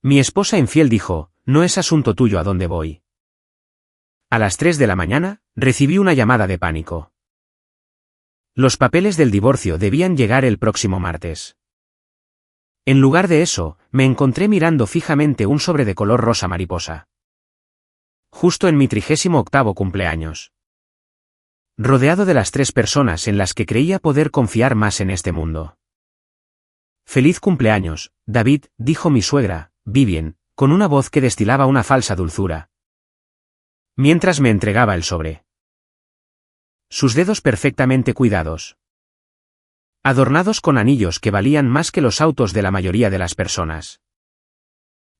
Mi esposa infiel dijo, no es asunto tuyo a dónde voy. A las 3 de la mañana, recibí una llamada de pánico. Los papeles del divorcio debían llegar el próximo martes. En lugar de eso, me encontré mirando fijamente un sobre de color rosa mariposa. Justo en mi 38º cumpleaños. Rodeado de las 3 personas en las que creía poder confiar más en este mundo. Feliz cumpleaños, David, dijo mi suegra, Vivian, con una voz que destilaba una falsa dulzura. Mientras me entregaba el sobre. Sus dedos perfectamente cuidados. Adornados con anillos que valían más que los autos de la mayoría de las personas.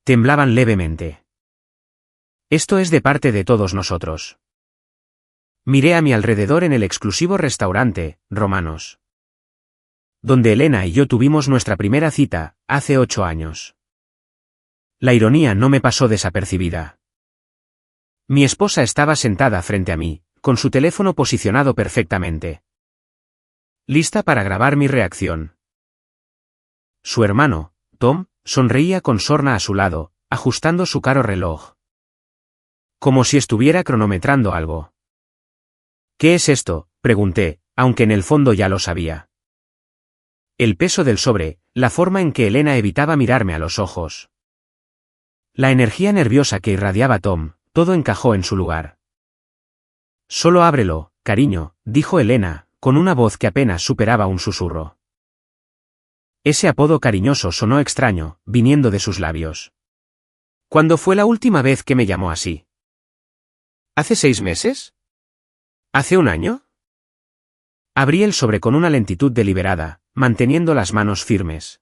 Temblaban levemente. Esto es de parte de todos nosotros. Miré a mi alrededor en el exclusivo restaurante, Romanos. Donde Elena y yo tuvimos nuestra primera cita, hace 8 años. La ironía no me pasó desapercibida. Mi esposa estaba sentada frente a mí, con su teléfono posicionado perfectamente. Lista para grabar mi reacción. Su hermano, Tom, sonreía con sorna a su lado, ajustando su caro reloj. Como si estuviera cronometrando algo. ¿Qué es esto?, pregunté, aunque en el fondo ya lo sabía. El peso del sobre, la forma en que Elena evitaba mirarme a los ojos. La energía nerviosa que irradiaba Tom, todo encajó en su lugar. Solo ábrelo, cariño, dijo Elena, con una voz que apenas superaba un susurro. Ese apodo cariñoso sonó extraño, viniendo de sus labios. ¿Cuándo fue la última vez que me llamó así? ¿Hace 6 meses? ¿Hace 1 año? Abrí el sobre con una lentitud deliberada, manteniendo las manos firmes.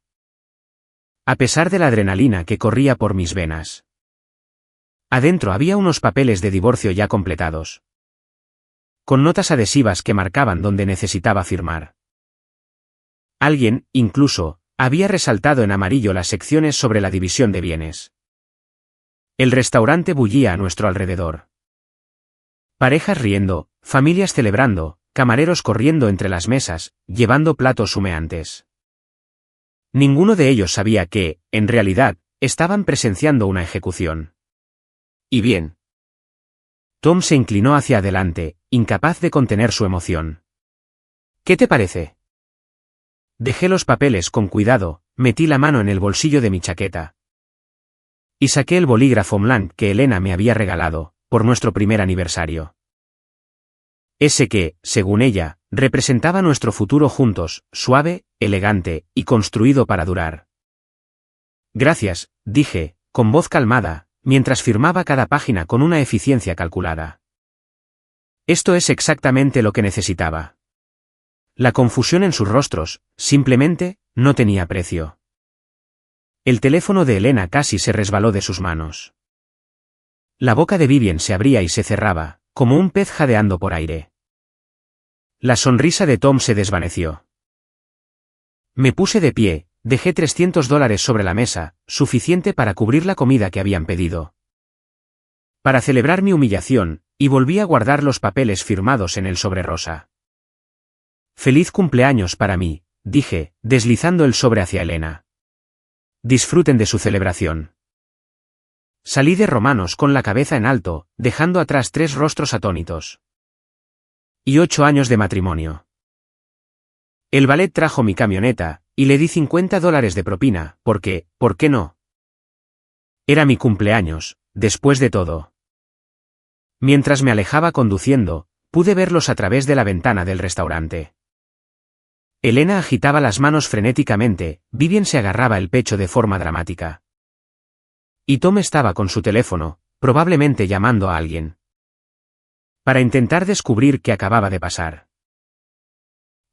A pesar de la adrenalina que corría por mis venas. Adentro había unos papeles de divorcio ya completados. Con notas adhesivas que marcaban donde necesitaba firmar. Alguien, incluso, había resaltado en amarillo las secciones sobre la división de bienes. El restaurante bullía a nuestro alrededor. Parejas riendo, familias celebrando, camareros corriendo entre las mesas, llevando platos humeantes. Ninguno de ellos sabía que, en realidad, estaban presenciando una ejecución. ¿Y bien? Tom se inclinó hacia adelante, incapaz de contener su emoción. ¿Qué te parece? Dejé los papeles con cuidado, metí la mano en el bolsillo de mi chaqueta. Y saqué el bolígrafo blanc que Elena me había regalado, por nuestro primer aniversario. Ese que, según ella, representaba nuestro futuro juntos, suave, elegante, y construido para durar. Gracias, dije, con voz calmada, mientras firmaba cada página con una eficiencia calculada. Esto es exactamente lo que necesitaba. La confusión en sus rostros, simplemente, no tenía precio. El teléfono de Elena casi se resbaló de sus manos. La boca de Vivian se abría y se cerraba, como un pez jadeando por aire. La sonrisa de Tom se desvaneció. Me puse de pie, dejé $300 sobre la mesa, suficiente para cubrir la comida que habían pedido. Para celebrar mi humillación, y volví a guardar los papeles firmados en el sobre rosa. Feliz cumpleaños para mí, dije, deslizando el sobre hacia Elena. Disfruten de su celebración. Salí de Romanos con la cabeza en alto, dejando atrás 3 rostros atónitos. Y 8 años de matrimonio. El valet trajo mi camioneta, y le di $50 de propina, porque, ¿por qué no? Era mi cumpleaños, después de todo. Mientras me alejaba conduciendo, pude verlos a través de la ventana del restaurante. Elena agitaba las manos frenéticamente, Vivian se agarraba el pecho de forma dramática. Y Tom estaba con su teléfono, probablemente llamando a alguien. Para intentar descubrir qué acababa de pasar.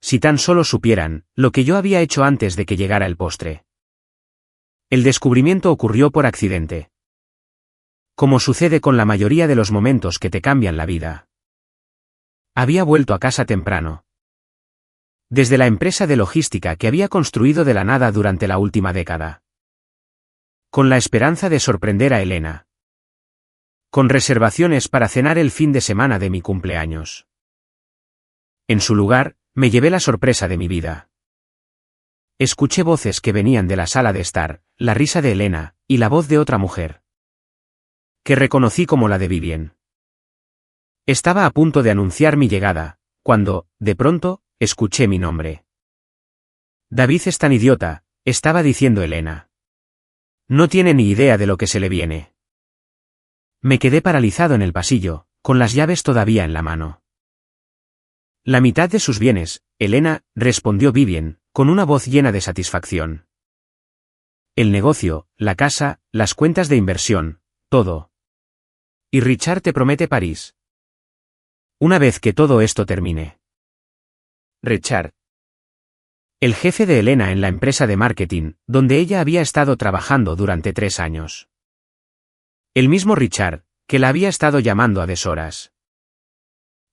Si tan solo supieran, lo que yo había hecho antes de que llegara el postre. El descubrimiento ocurrió por accidente. Como sucede con la mayoría de los momentos que te cambian la vida. Había vuelto a casa temprano. Desde la empresa de logística que había construido de la nada durante la última década. Con la esperanza de sorprender a Elena. Con reservaciones para cenar el fin de semana de mi cumpleaños. En su lugar, me llevé la sorpresa de mi vida. Escuché voces que venían de la sala de estar, la risa de Elena, y la voz de otra mujer, que reconocí como la de Vivien. Estaba a punto de anunciar mi llegada, cuando, de pronto, escuché mi nombre. David es tan idiota, estaba diciendo Elena. No tiene ni idea de lo que se le viene. Me quedé paralizado en el pasillo, con las llaves todavía en la mano. La mitad de sus bienes, Elena, respondió Vivien, con una voz llena de satisfacción. El negocio, la casa, las cuentas de inversión, todo. Y Richard te promete París. Una vez que todo esto termine. Richard. El jefe de Elena en la empresa de marketing, donde ella había estado trabajando durante 3 años. El mismo Richard, que la había estado llamando a deshoras.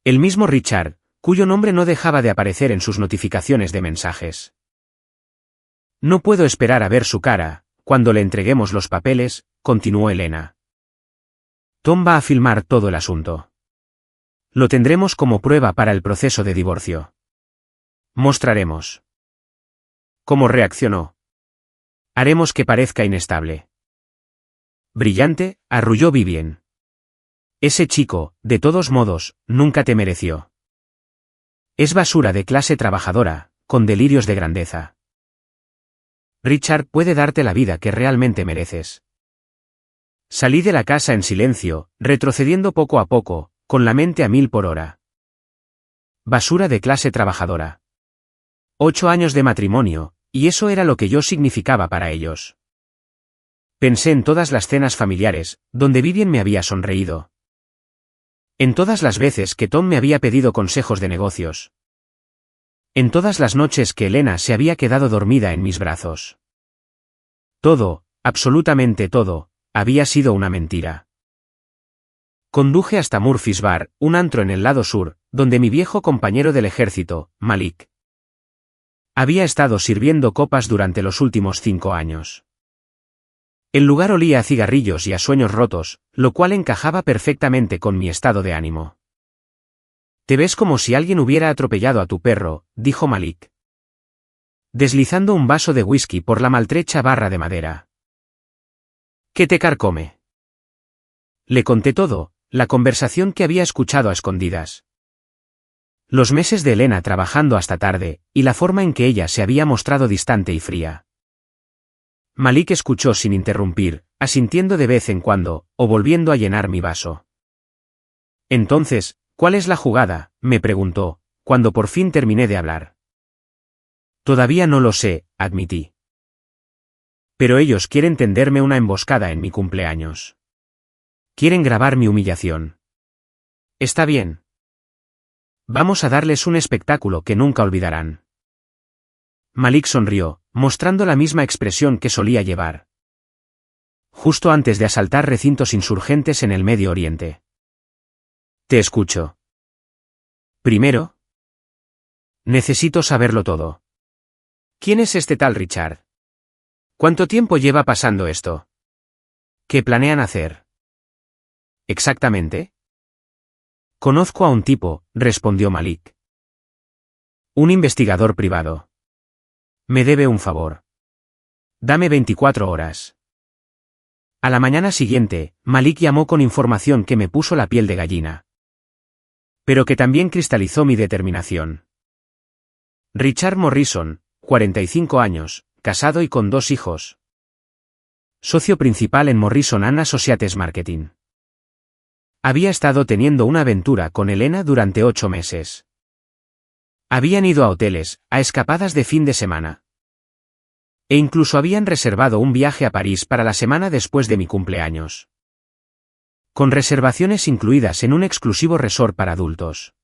El mismo Richard, cuyo nombre no dejaba de aparecer en sus notificaciones de mensajes. No puedo esperar a ver su cara, cuando le entreguemos los papeles, continuó Elena. Tom va a filmar todo el asunto. Lo tendremos como prueba para el proceso de divorcio. Mostraremos cómo reaccionó. Haremos que parezca inestable. Brillante, arrulló Vivien. Ese chico, de todos modos, nunca te mereció. Es basura de clase trabajadora, con delirios de grandeza. Richard puede darte la vida que realmente mereces. Salí de la casa en silencio, retrocediendo poco a poco, con la mente a 1000 por hora. Basura de clase trabajadora. 8 años de matrimonio, y eso era lo que yo significaba para ellos. Pensé en todas las cenas familiares, donde Vivien me había sonreído. En todas las veces que Tom me había pedido consejos de negocios. En todas las noches que Elena se había quedado dormida en mis brazos. Todo, absolutamente todo, había sido una mentira. Conduje hasta Murphy's Bar, un antro en el lado sur, donde mi viejo compañero del ejército, Malik, había estado sirviendo copas durante los últimos 5 años. El lugar olía a cigarrillos y a sueños rotos, lo cual encajaba perfectamente con mi estado de ánimo. Te ves como si alguien hubiera atropellado a tu perro, dijo Malik, deslizando un vaso de whisky por la maltrecha barra de madera. ¿Qué te carcome? Le conté todo, la conversación que había escuchado a escondidas. Los meses de Elena trabajando hasta tarde, y la forma en que ella se había mostrado distante y fría. Malik escuchó sin interrumpir, asintiendo de vez en cuando, o volviendo a llenar mi vaso. Entonces, ¿cuál es la jugada?, me preguntó, cuando por fin terminé de hablar. Todavía no lo sé, admití. Pero ellos quieren tenderme una emboscada en mi cumpleaños. Quieren grabar mi humillación. Está bien. Vamos a darles un espectáculo que nunca olvidarán. Malik sonrió, mostrando la misma expresión que solía llevar. Justo antes de asaltar recintos insurgentes en el Medio Oriente. Te escucho. Primero, necesito saberlo todo. ¿Quién es este tal Richard? ¿Cuánto tiempo lleva pasando esto? ¿Qué planean hacer? ¿Exactamente? Conozco a un tipo, respondió Malik. Un investigador privado. Me debe un favor. Dame 24 horas. A la mañana siguiente, Malik llamó con información que me puso la piel de gallina. Pero que también cristalizó mi determinación. Richard Morrison, 45 años, casado y con 2 hijos. Socio principal en Morrison & Associates Marketing. Había estado teniendo una aventura con Elena durante 8 meses. Habían ido a hoteles, a escapadas de fin de semana. E incluso habían reservado un viaje a París para la semana después de mi cumpleaños. Con reservaciones incluidas en un exclusivo resort para adultos.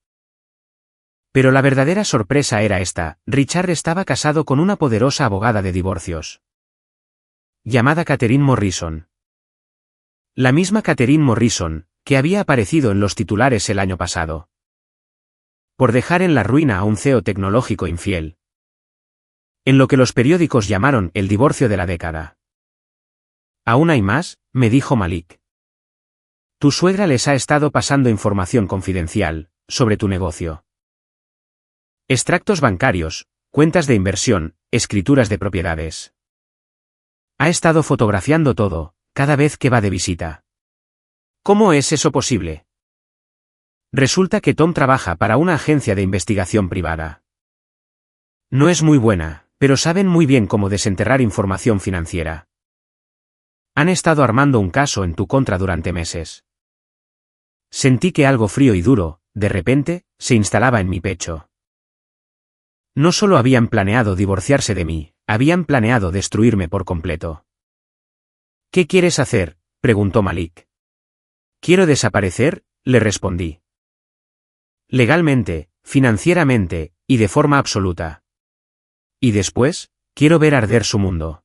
Pero la verdadera sorpresa era esta: Richard estaba casado con una poderosa abogada de divorcios. Llamada Catherine Morrison. La misma Catherine Morrison, que había aparecido en los titulares el año pasado. Por dejar en la ruina a un CEO tecnológico infiel. En lo que los periódicos llamaron el divorcio de la década. Aún hay más, me dijo Malik. Tu suegra les ha estado pasando información confidencial, sobre tu negocio. Extractos bancarios, cuentas de inversión, escrituras de propiedades. Ha estado fotografiando todo, cada vez que va de visita. ¿Cómo es eso posible? Resulta que Tom trabaja para una agencia de investigación privada. No es muy buena, pero saben muy bien cómo desenterrar información financiera. Han estado armando un caso en tu contra durante meses. Sentí que algo frío y duro, de repente, se instalaba en mi pecho. No solo habían planeado divorciarse de mí, habían planeado destruirme por completo. ¿Qué quieres hacer?, preguntó Malik. Quiero desaparecer, le respondí. Legalmente, financieramente, y de forma absoluta. Y después, quiero ver arder su mundo.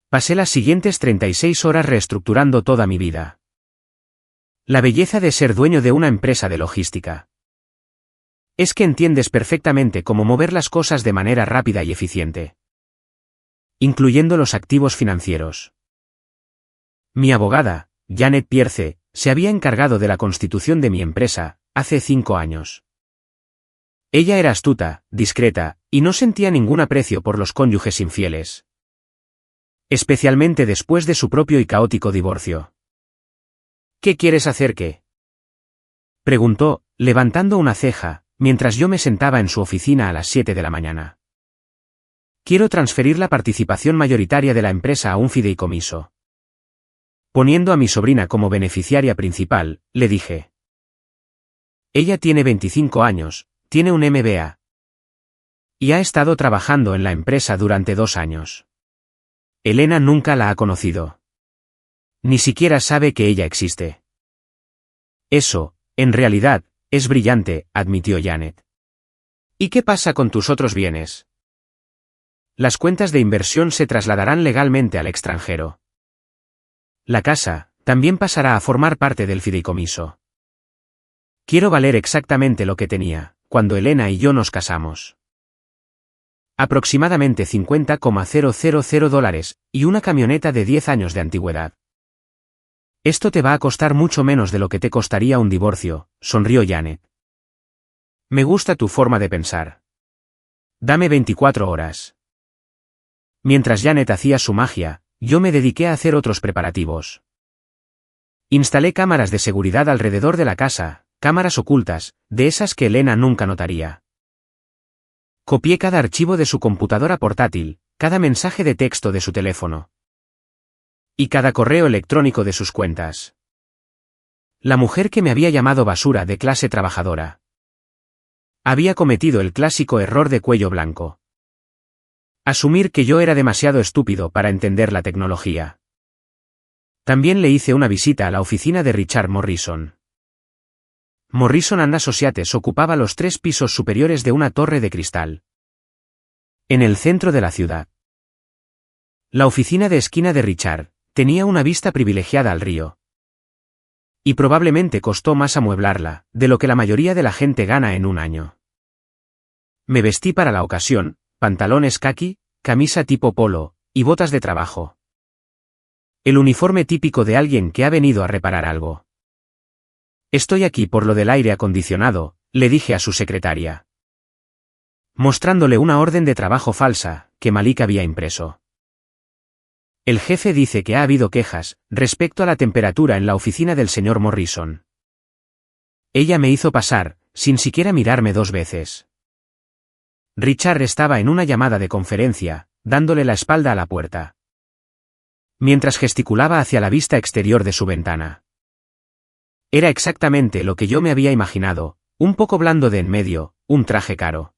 Pasé las siguientes 36 horas reestructurando toda mi vida. La belleza de ser dueño de una empresa de logística. Es que entiendes perfectamente cómo mover las cosas de manera rápida y eficiente. Incluyendo los activos financieros. Mi abogada, Janet Pierce, se había encargado de la constitución de mi empresa, hace 5 años. Ella era astuta, discreta, y no sentía ningún aprecio por los cónyuges infieles. Especialmente después de su propio y caótico divorcio. ¿Qué quieres hacer qué? Preguntó, levantando una ceja, mientras yo me sentaba en su oficina a las 7 de la mañana. Quiero transferir la participación mayoritaria de la empresa a un fideicomiso. Poniendo a mi sobrina como beneficiaria principal, le dije. Ella tiene 25 años, tiene un MBA. Y ha estado trabajando en la empresa durante 2 años. Elena nunca la ha conocido. Ni siquiera sabe que ella existe. Eso, en realidad, es brillante, admitió Janet. ¿Y qué pasa con tus otros bienes? Las cuentas de inversión se trasladarán legalmente al extranjero. La casa, también pasará a formar parte del fideicomiso. Quiero valer exactamente lo que tenía, cuando Elena y yo nos casamos. Aproximadamente $50,000 y una camioneta de 10 años de antigüedad. Esto te va a costar mucho menos de lo que te costaría un divorcio, sonrió Janet. Me gusta tu forma de pensar. Dame 24 horas. Mientras Janet hacía su magia, yo me dediqué a hacer otros preparativos. Instalé cámaras de seguridad alrededor de la casa, cámaras ocultas, de esas que Elena nunca notaría. Copié cada archivo de su computadora portátil, cada mensaje de texto de su teléfono. Y cada correo electrónico de sus cuentas. La mujer que me había llamado basura de clase trabajadora. Había cometido el clásico error de cuello blanco. Asumir que yo era demasiado estúpido para entender la tecnología. También le hice una visita a la oficina de Richard Morrison. Morrison & Associates ocupaba los 3 pisos superiores de una torre de cristal. En el centro de la ciudad. La oficina de esquina de Richard tenía una vista privilegiada al río. Y probablemente costó más amueblarla, de lo que la mayoría de la gente gana en un año. Me vestí para la ocasión, pantalones caqui, camisa tipo polo, y botas de trabajo. El uniforme típico de alguien que ha venido a reparar algo. Estoy aquí por lo del aire acondicionado, le dije a su secretaria. Mostrándole una orden de trabajo falsa, que Malik había impreso. El jefe dice que ha habido quejas, respecto a la temperatura en la oficina del señor Morrison. Ella me hizo pasar, sin siquiera mirarme 2 veces. Richard estaba en una llamada de conferencia, dándole la espalda a la puerta. Mientras gesticulaba hacia la vista exterior de su ventana. Era exactamente lo que yo me había imaginado, un poco blando de en medio, un traje caro.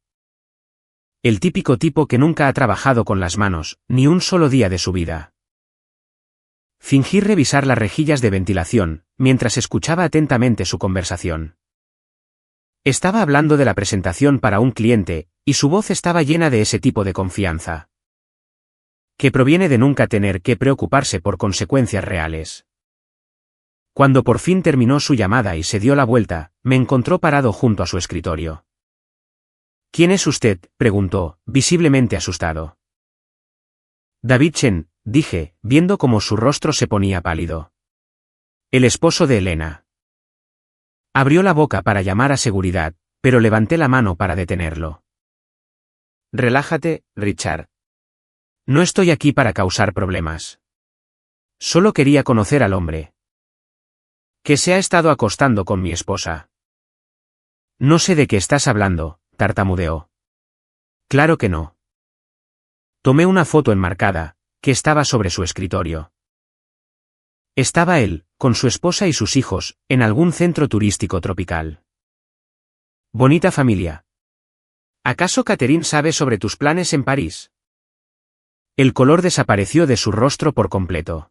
El típico tipo que nunca ha trabajado con las manos, ni un solo día de su vida. Fingí revisar las rejillas de ventilación, mientras escuchaba atentamente su conversación. Estaba hablando de la presentación para un cliente, y su voz estaba llena de ese tipo de confianza. Que proviene de nunca tener que preocuparse por consecuencias reales. Cuando por fin terminó su llamada y se dio la vuelta, me encontró parado junto a su escritorio. ¿Quién es usted?, preguntó, visiblemente asustado. David Chen, dije, viendo cómo su rostro se ponía pálido. El esposo de Elena. Abrió la boca para llamar a seguridad, pero levanté la mano para detenerlo. Relájate, Richard. No estoy aquí para causar problemas. Solo quería conocer al hombre que se ha estado acostando con mi esposa. No sé de qué estás hablando, tartamudeó. Claro que no. Tomé una foto enmarcada, que estaba sobre su escritorio. Estaba él, con su esposa y sus hijos, en algún centro turístico tropical. Bonita familia. ¿Acaso Catherine sabe sobre tus planes en París? El color desapareció de su rostro por completo.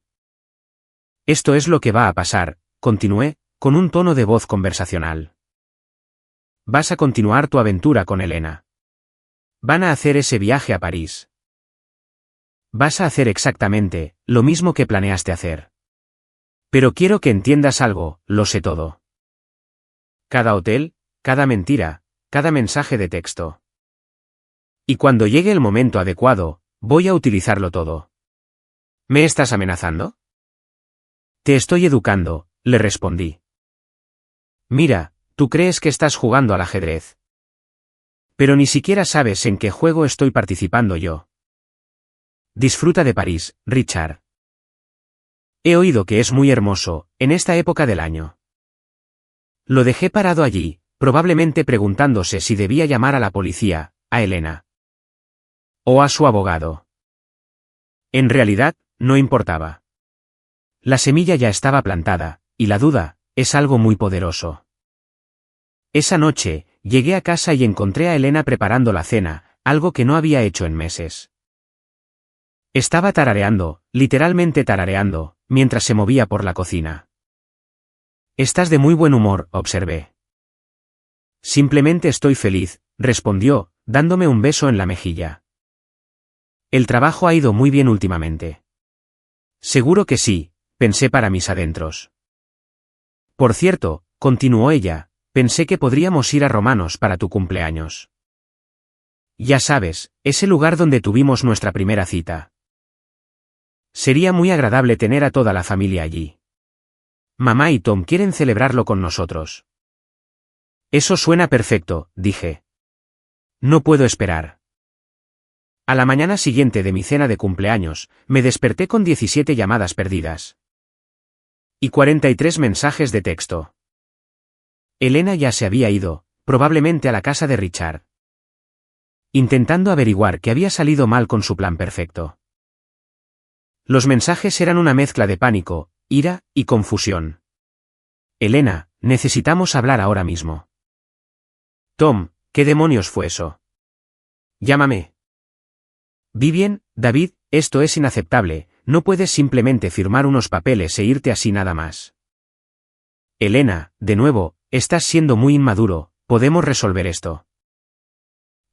Esto es lo que va a pasar, continué, con un tono de voz conversacional. Vas a continuar tu aventura con Elena. Van a hacer ese viaje a París. Vas a hacer exactamente lo mismo que planeaste hacer. Pero quiero que entiendas algo, lo sé todo. Cada hotel, cada mentira, cada mensaje de texto. Y cuando llegue el momento adecuado, voy a utilizarlo todo. ¿Me estás amenazando? Te estoy educando, le respondí. Mira, tú crees que estás jugando al ajedrez. Pero ni siquiera sabes en qué juego estoy participando yo. Disfruta de París, Richard. He oído que es muy hermoso, en esta época del año. Lo dejé parado allí, probablemente preguntándose si debía llamar a la policía, a Elena. O a su abogado. En realidad, no importaba. La semilla ya estaba plantada, y la duda, es algo muy poderoso. Esa noche, llegué a casa y encontré a Elena preparando la cena, algo que no había hecho en meses. Estaba tarareando, literalmente tarareando, mientras se movía por la cocina. Estás de muy buen humor, observé. Simplemente estoy feliz, respondió, dándome un beso en la mejilla. El trabajo ha ido muy bien últimamente. Seguro que sí, pensé para mis adentros. Por cierto, continuó ella, pensé que podríamos ir a Romanos para tu cumpleaños. Ya sabes, ese lugar donde tuvimos nuestra primera cita. Sería muy agradable tener a toda la familia allí. Mamá y Tom quieren celebrarlo con nosotros. Eso suena perfecto, dije. No puedo esperar. A la mañana siguiente de mi cena de cumpleaños, me desperté con 17 llamadas perdidas. Y 43 mensajes de texto. Elena ya se había ido, probablemente a la casa de Richard. Intentando averiguar qué había salido mal con su plan perfecto. Los mensajes eran una mezcla de pánico, ira y confusión. Elena, necesitamos hablar ahora mismo. Tom, ¿qué demonios fue eso? Llámame. Vivien, David, esto es inaceptable, no puedes simplemente firmar unos papeles e irte así nada más. Elena, de nuevo, estás siendo muy inmaduro, podemos resolver esto.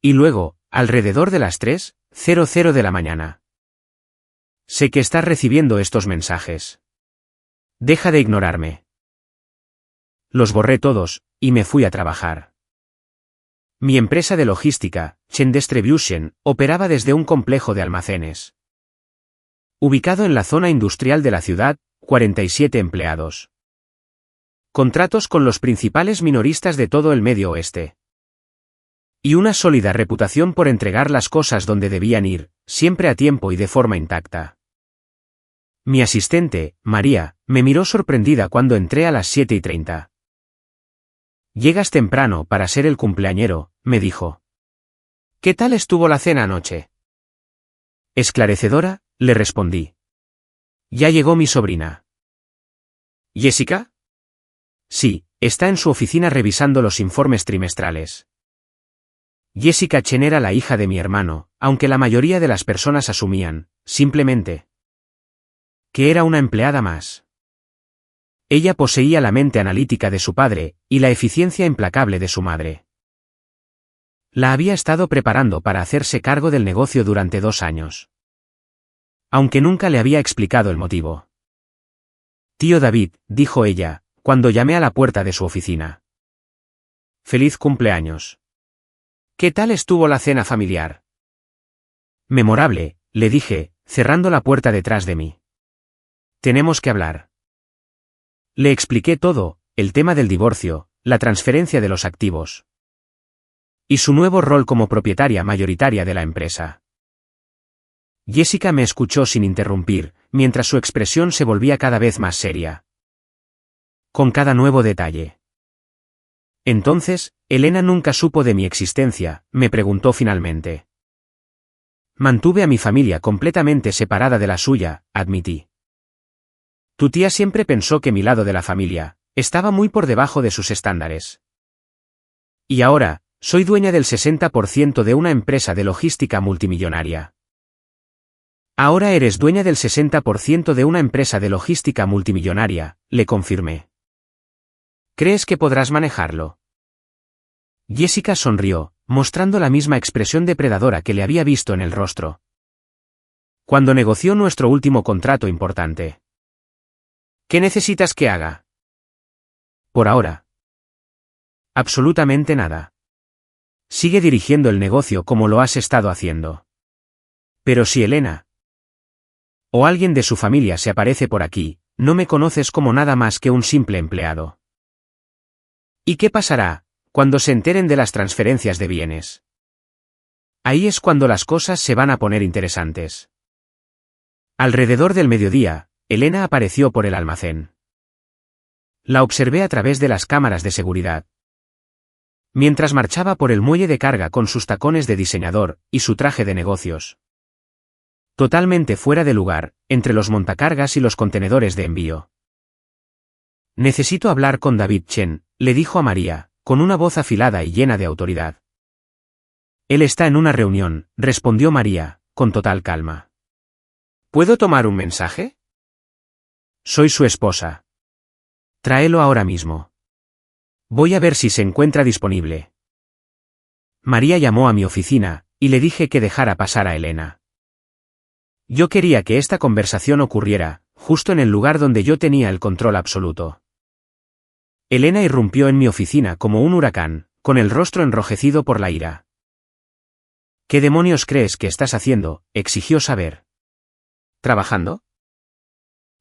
Y luego, alrededor de las 3:00 de la mañana. Sé que estás recibiendo estos mensajes. Deja de ignorarme. Los borré todos, y me fui a trabajar. Mi empresa de logística, Chen Distribution, operaba desde un complejo de almacenes. Ubicado en la zona industrial de la ciudad, 47 empleados. Contratos con los principales minoristas de todo el Medio Oeste. Y una sólida reputación por entregar las cosas donde debían ir, siempre a tiempo y de forma intacta. Mi asistente, María, me miró sorprendida cuando entré a las 7:30. Llegas temprano para ser el cumpleañero, me dijo. ¿Qué tal estuvo la cena anoche? Esclarecedora, le respondí. Ya llegó mi sobrina. ¿Jessica? Sí, está en su oficina revisando los informes trimestrales. Jessica Chen era la hija de mi hermano, aunque la mayoría de las personas asumían, simplemente, que era una empleada más. Ella poseía la mente analítica de su padre, y la eficiencia implacable de su madre. La había estado preparando para hacerse cargo del negocio durante 2 años. Aunque nunca le había explicado el motivo. Tío David, dijo ella, cuando llamé a la puerta de su oficina. Feliz cumpleaños. ¿Qué tal estuvo la cena familiar? Memorable, le dije, cerrando la puerta detrás de mí. Tenemos que hablar. Le expliqué todo, el tema del divorcio, la transferencia de los activos. Y su nuevo rol como propietaria mayoritaria de la empresa. Jessica me escuchó sin interrumpir, mientras su expresión se volvía cada vez más seria. Con cada nuevo detalle. Entonces, Elena nunca supo de mi existencia, me preguntó finalmente. Mantuve a mi familia completamente separada de la suya, admití. Tu tía siempre pensó que mi lado de la familia estaba muy por debajo de sus estándares. Y ahora, soy dueña del 60% de una empresa de logística multimillonaria. Ahora eres dueña del 60% de una empresa de logística multimillonaria, le confirmé. ¿Crees que podrás manejarlo? Jessica sonrió, mostrando la misma expresión depredadora que le había visto en el rostro. Cuando negoció nuestro último contrato importante. ¿Qué necesitas que haga? Por ahora. Absolutamente nada. Sigue dirigiendo el negocio como lo has estado haciendo. Pero si Elena o alguien de su familia se aparece por aquí, no me conoces como nada más que un simple empleado. ¿Y qué pasará cuando se enteren de las transferencias de bienes? Ahí es cuando las cosas se van a poner interesantes. Alrededor del mediodía, Elena apareció por el almacén. La observé a través de las cámaras de seguridad. Mientras marchaba por el muelle de carga con sus tacones de diseñador y su traje de negocios. Totalmente fuera de lugar, entre los montacargas y los contenedores de envío. Necesito hablar con David Chen, le dijo a María, con una voz afilada y llena de autoridad. Él está en una reunión, respondió María, con total calma. ¿Puedo tomar un mensaje? Soy su esposa. Tráelo ahora mismo. Voy a ver si se encuentra disponible. María llamó a mi oficina, y le dije que dejara pasar a Elena. Yo quería que esta conversación ocurriera, justo en el lugar donde yo tenía el control absoluto. Elena irrumpió en mi oficina como un huracán, con el rostro enrojecido por la ira. ¿Qué demonios crees que estás haciendo?, exigió saber. ¿Trabajando?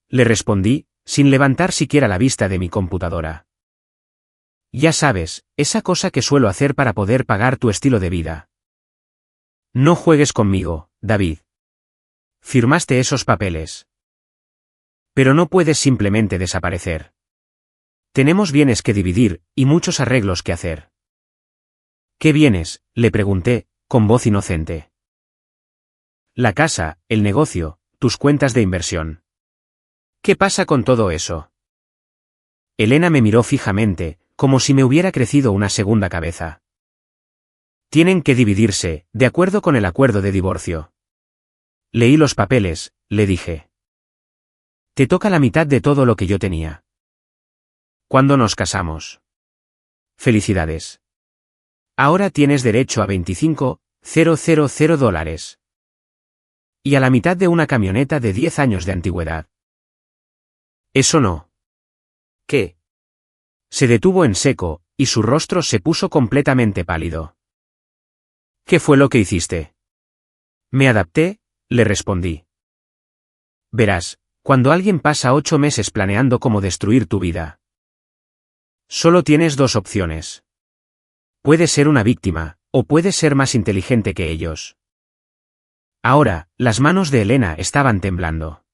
Le respondí, sin levantar siquiera la vista de mi computadora. Ya sabes, esa cosa que suelo hacer para poder pagar tu estilo de vida. No juegues conmigo, David. Firmaste esos papeles. Pero no puedes simplemente desaparecer. Tenemos bienes que dividir, y muchos arreglos que hacer. ¿Qué bienes?, le pregunté, con voz inocente. La casa, el negocio, tus cuentas de inversión. ¿Qué pasa con todo eso? Elena me miró fijamente, como si me hubiera crecido una segunda cabeza. Tienen que dividirse, de acuerdo con el acuerdo de divorcio. Leí los papeles, le dije. Te toca la mitad de todo lo que yo tenía. ¿Cuándo nos casamos? Felicidades. Ahora tienes derecho a $25,000. Y a la mitad de una camioneta de 10 años de antigüedad. Eso no. ¿Qué? Se detuvo en seco, y su rostro se puso completamente pálido. ¿Qué fue lo que hiciste? Me adapté, le respondí. Verás, cuando alguien pasa 8 meses planeando cómo destruir tu vida. Solo tienes dos opciones. Puedes ser una víctima, o puedes ser más inteligente que ellos. Ahora, las manos de Elena estaban temblando.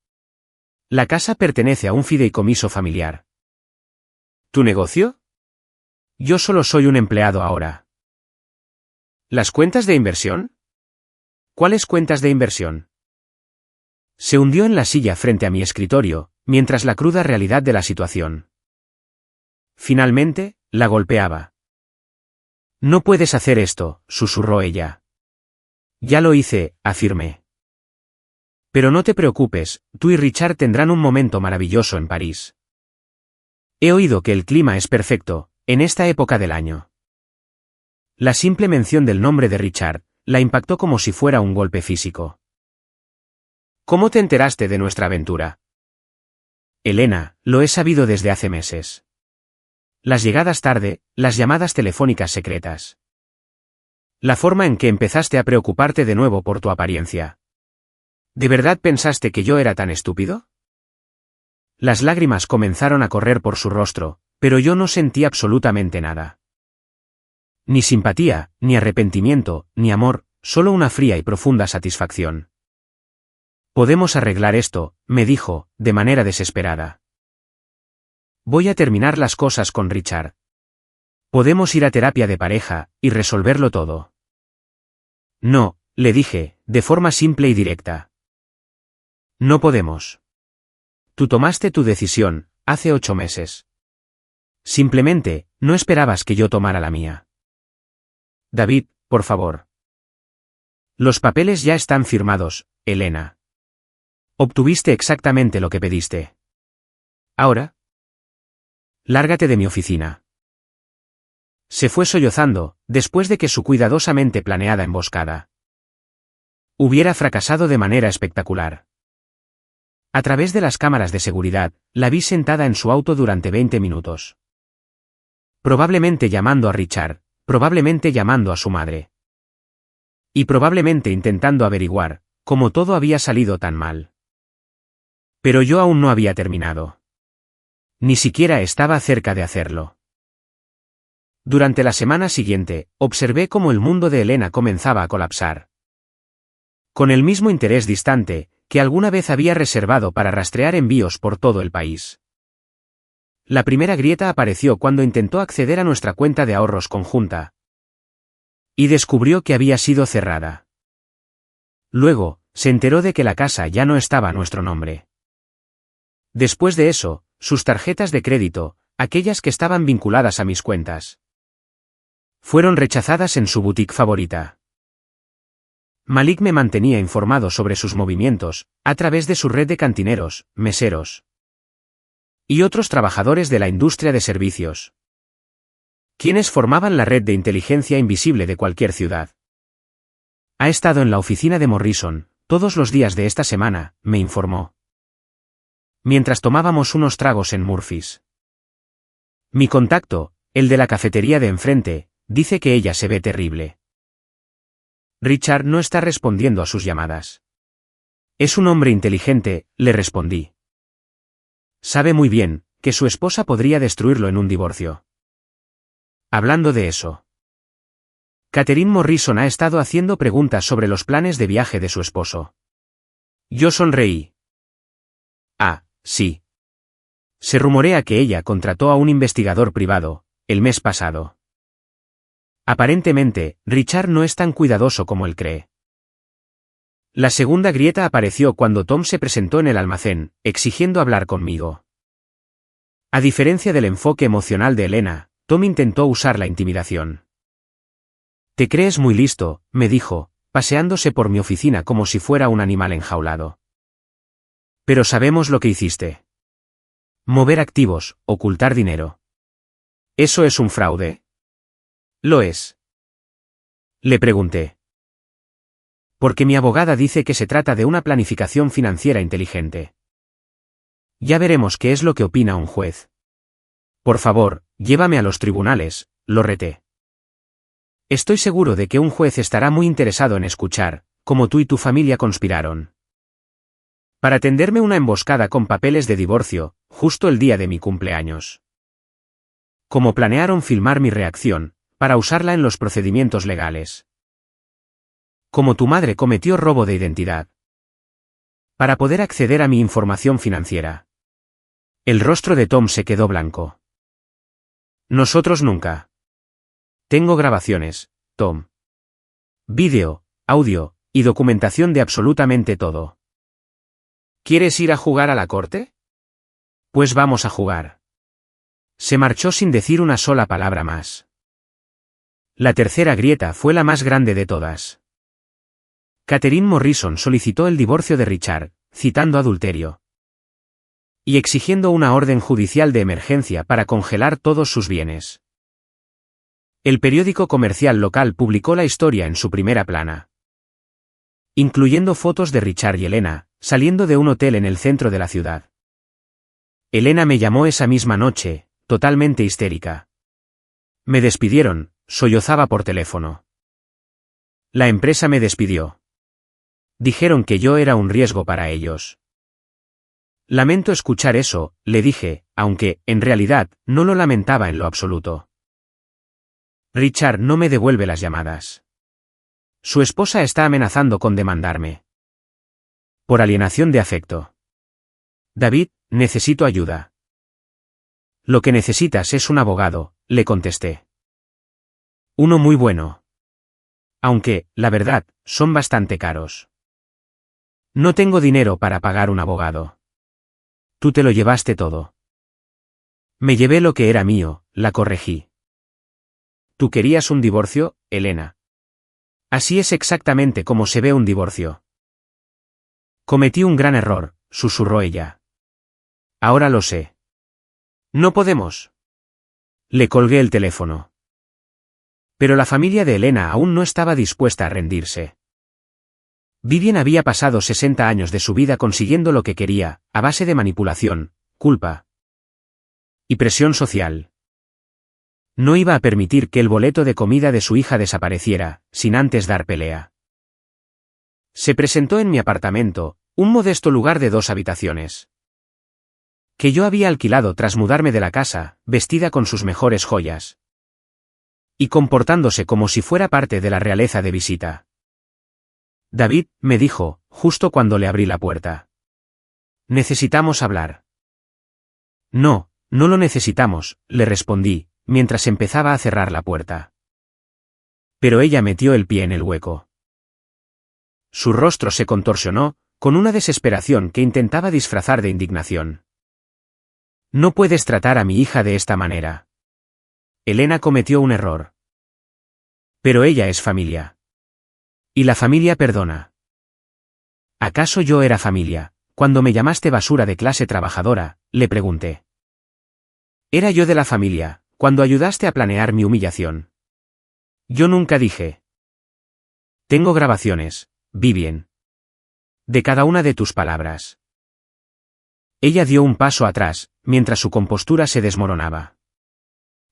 La casa pertenece a un fideicomiso familiar. ¿Tu negocio? Yo solo soy un empleado ahora. ¿Las cuentas de inversión? ¿Cuáles cuentas de inversión? Se hundió en la silla frente a mi escritorio, mientras la cruda realidad de la situación. Finalmente, la golpeaba. No puedes hacer esto, susurró ella. Ya lo hice, afirmé. Pero no te preocupes, tú y Richard tendrán un momento maravilloso en París. He oído que el clima es perfecto, en esta época del año. La simple mención del nombre de Richard la impactó como si fuera un golpe físico. ¿Cómo te enteraste de nuestra aventura? Elena, lo he sabido desde hace meses. Las llegadas tarde, las llamadas telefónicas secretas. La forma en que empezaste a preocuparte de nuevo por tu apariencia. ¿De verdad pensaste que yo era tan estúpido? Las lágrimas comenzaron a correr por su rostro, pero yo no sentí absolutamente nada. Ni simpatía, ni arrepentimiento, ni amor, solo una fría y profunda satisfacción. Podemos arreglar esto, me dijo, de manera desesperada. Voy a terminar las cosas con Richard. Podemos ir a terapia de pareja, y resolverlo todo. No, le dije, de forma simple y directa. No podemos. Tú tomaste tu decisión, hace 8 meses. Simplemente, no esperabas que yo tomara la mía. David, por favor. Los papeles ya están firmados, Elena. Obtuviste exactamente lo que pediste. Ahora, lárgate de mi oficina. Se fue sollozando, después de que su cuidadosamente planeada emboscada hubiera fracasado de manera espectacular. A través de las cámaras de seguridad, la vi sentada en su auto durante 20 minutos. Probablemente llamando a Richard, probablemente llamando a su madre. Y probablemente intentando averiguar cómo todo había salido tan mal. Pero yo aún no había terminado. Ni siquiera estaba cerca de hacerlo. Durante la semana siguiente, observé cómo el mundo de Elena comenzaba a colapsar. Con el mismo interés distante que alguna vez había reservado para rastrear envíos por todo el país. La primera grieta apareció cuando intentó acceder a nuestra cuenta de ahorros conjunta. Y descubrió que había sido cerrada. Luego, se enteró de que la casa ya no estaba a nuestro nombre. Después de eso, sus tarjetas de crédito, aquellas que estaban vinculadas a mis cuentas, fueron rechazadas en su boutique favorita. Malik me mantenía informado sobre sus movimientos, a través de su red de cantineros, meseros y otros trabajadores de la industria de servicios, quienes formaban la red de inteligencia invisible de cualquier ciudad. Ha estado en la oficina de Morrison, todos los días de esta semana, me informó. Mientras tomábamos unos tragos en Murphy's. Mi contacto, el de la cafetería de enfrente, dice que ella se ve terrible. Richard no está respondiendo a sus llamadas. Es un hombre inteligente, le respondí. Sabe muy bien que su esposa podría destruirlo en un divorcio. Hablando de eso, Catherine Morrison ha estado haciendo preguntas sobre los planes de viaje de su esposo. Yo sonreí. Ah, sí. Se rumorea que ella contrató a un investigador privado, el mes pasado. Aparentemente, Richard no es tan cuidadoso como él cree. La segunda grieta apareció cuando Tom se presentó en el almacén, exigiendo hablar conmigo. A diferencia del enfoque emocional de Elena, Tom intentó usar la intimidación. Te crees muy listo, me dijo, paseándose por mi oficina como si fuera un animal enjaulado. Pero sabemos lo que hiciste. Mover activos, ocultar dinero. ¿Eso es un fraude? Lo es. Le pregunté. Porque mi abogada dice que se trata de una planificación financiera inteligente. Ya veremos qué es lo que opina un juez. Por favor, llévame a los tribunales, lo reté. Estoy seguro de que un juez estará muy interesado en escuchar cómo tú y tu familia conspiraron para tenderme una emboscada con papeles de divorcio, justo el día de mi cumpleaños. Cómo planearon filmar mi reacción, para usarla en los procedimientos legales. Cómo tu madre cometió robo de identidad para poder acceder a mi información financiera. El rostro de Tom se quedó blanco. Nosotros nunca. Tengo grabaciones, Tom. Vídeo, audio, y documentación de absolutamente todo. ¿Quieres ir a jugar a la corte? Pues vamos a jugar. Se marchó sin decir una sola palabra más. La tercera grieta fue la más grande de todas. Catherine Morrison solicitó el divorcio de Richard, citando adulterio y exigiendo una orden judicial de emergencia para congelar todos sus bienes. El periódico comercial local publicó la historia en su primera plana, incluyendo fotos de Richard y Elena, saliendo de un hotel en el centro de la ciudad. Elena me llamó esa misma noche, totalmente histérica. Me despidieron, sollozaba por teléfono. La empresa me despidió. Dijeron que yo era un riesgo para ellos. Lamento escuchar eso, le dije, aunque, en realidad, no lo lamentaba en lo absoluto. Richard no me devuelve las llamadas. Su esposa está amenazando con demandarme. Por alienación de afecto. David, necesito ayuda. Lo que necesitas es un abogado, le contesté. Uno muy bueno. Aunque, la verdad, son bastante caros. No tengo dinero para pagar un abogado. Tú te lo llevaste todo. Me llevé lo que era mío, la corregí. ¿Tú querías un divorcio, Elena? Así es exactamente como se ve un divorcio. Cometí un gran error, susurró ella. Ahora lo sé. No podemos. Le colgué el teléfono. Pero la familia de Elena aún no estaba dispuesta a rendirse. Vivien había pasado 60 años de su vida consiguiendo lo que quería, a base de manipulación, culpa y presión social. No iba a permitir que el boleto de comida de su hija desapareciera, sin antes dar pelea. Se presentó en mi apartamento, un modesto lugar de 2 habitaciones, que yo había alquilado tras mudarme de la casa, vestida con sus mejores joyas y comportándose como si fuera parte de la realeza de visita. David, me dijo, justo cuando le abrí la puerta. Necesitamos hablar. No, no lo necesitamos, le respondí, mientras empezaba a cerrar la puerta. Pero ella metió el pie en el hueco. Su rostro se contorsionó, con una desesperación que intentaba disfrazar de indignación. No puedes tratar a mi hija de esta manera. Elena cometió un error. Pero ella es familia. Y la familia perdona. ¿Acaso yo era familia, cuando me llamaste basura de clase trabajadora? Le pregunté. Era yo de la familia, cuando ayudaste a planear mi humillación. Yo nunca dije. Tengo grabaciones, Vivien. De cada una de tus palabras. Ella dio un paso atrás, mientras su compostura se desmoronaba.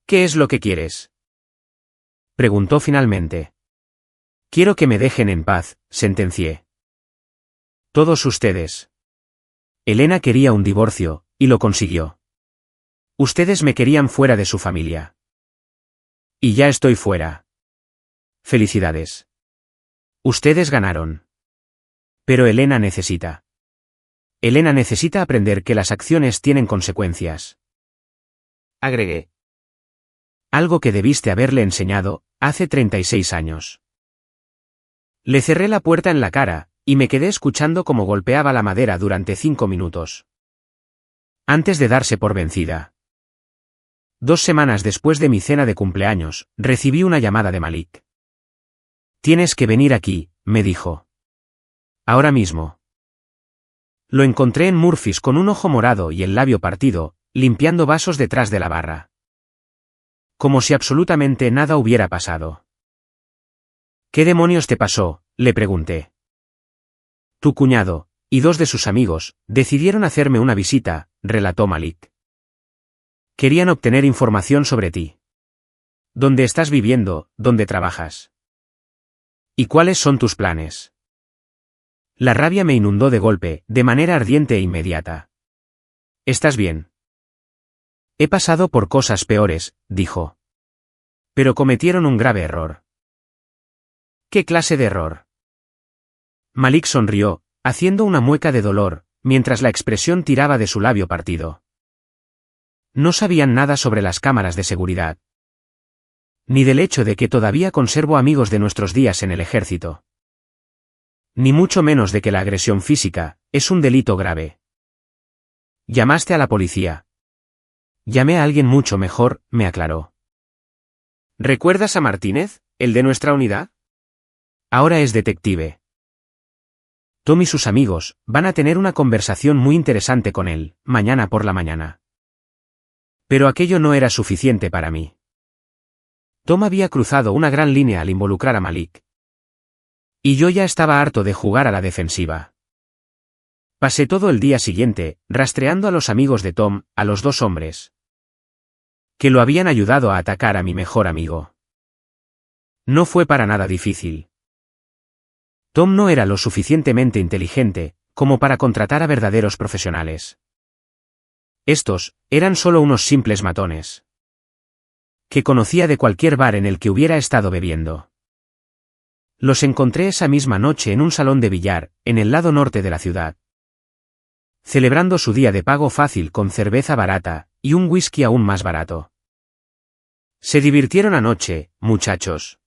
¿Qué es lo que quieres? Preguntó finalmente. Quiero que me dejen en paz, sentencié. Todos ustedes. Elena quería un divorcio, y lo consiguió. Ustedes me querían fuera de su familia. Y ya estoy fuera. Felicidades. Ustedes ganaron. Pero Elena necesita. Elena necesita aprender que las acciones tienen consecuencias. Agregué. Algo que debiste haberle enseñado, hace 36 años. Le cerré la puerta en la cara, y me quedé escuchando cómo golpeaba la madera durante 5 minutos. Antes de darse por vencida. 2 semanas después de mi cena de cumpleaños, recibí una llamada de Malik. Tienes que venir aquí, me dijo. Ahora mismo. Lo encontré en Murphy's con un ojo morado y el labio partido, limpiando vasos detrás de la barra. Como si absolutamente nada hubiera pasado. ¿Qué demonios te pasó?, le pregunté. Tu cuñado, y 2 de sus amigos, decidieron hacerme una visita, relató Malik. Querían obtener información sobre ti. ¿Dónde estás viviendo, dónde trabajas? ¿Y cuáles son tus planes? La rabia me inundó de golpe, de manera ardiente e inmediata. ¿Estás bien? He pasado por cosas peores, dijo. Pero cometieron un grave error. ¿Qué clase de error? Malik sonrió, haciendo una mueca de dolor, mientras la expresión tiraba de su labio partido. No sabían nada sobre las cámaras de seguridad. Ni del hecho de que todavía conservo amigos de nuestros días en el ejército. Ni mucho menos de que la agresión física es un delito grave. ¿Llamaste a la policía? Llamé a alguien mucho mejor, me aclaró. ¿Recuerdas a Martínez, el de nuestra unidad? Ahora es detective. Tom y sus amigos van a tener una conversación muy interesante con él, mañana por la mañana. Pero aquello no era suficiente para mí. Tom había cruzado una gran línea al involucrar a Malik. Y yo ya estaba harto de jugar a la defensiva. Pasé todo el día siguiente, rastreando a los amigos de Tom, a los 2 hombres que lo habían ayudado a atacar a mi mejor amigo. No fue para nada difícil. Tom no era lo suficientemente inteligente como para contratar a verdaderos profesionales. Estos eran solo unos simples matones que conocía de cualquier bar en el que hubiera estado bebiendo. Los encontré esa misma noche en un salón de billar, en el lado norte de la ciudad. Celebrando su día de pago fácil con cerveza barata, y un whisky aún más barato. ¿Se divirtieron anoche, muchachos?